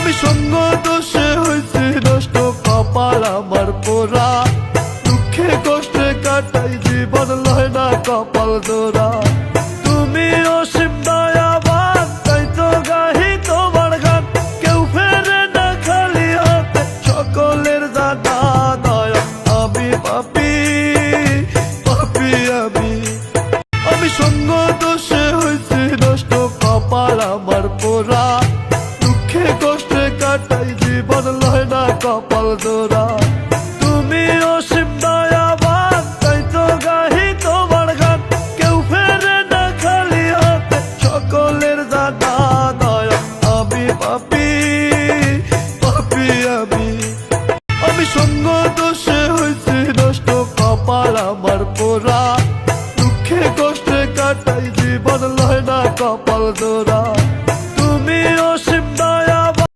আমি সঙ্গ দোষে হইছি নষ্ট, কপাল আমার পোড়া, দুঃখে কষ্টে কাটাই জীবন, লয় না কপাল জোড়া। তুমি অসীম দয়াবান, তাই তো গাহি তোমার গান, কেউ ফেরে না খালি হাতে, সকলের জানা দয়া। আমি পাপী পাপী আমি সঙ্গ দোষে হইছি নষ্ট, কপাল আমার পোড়া, দুঃখে কষ্টে কাটাই জীবন, লয় না কপাল জোড়া।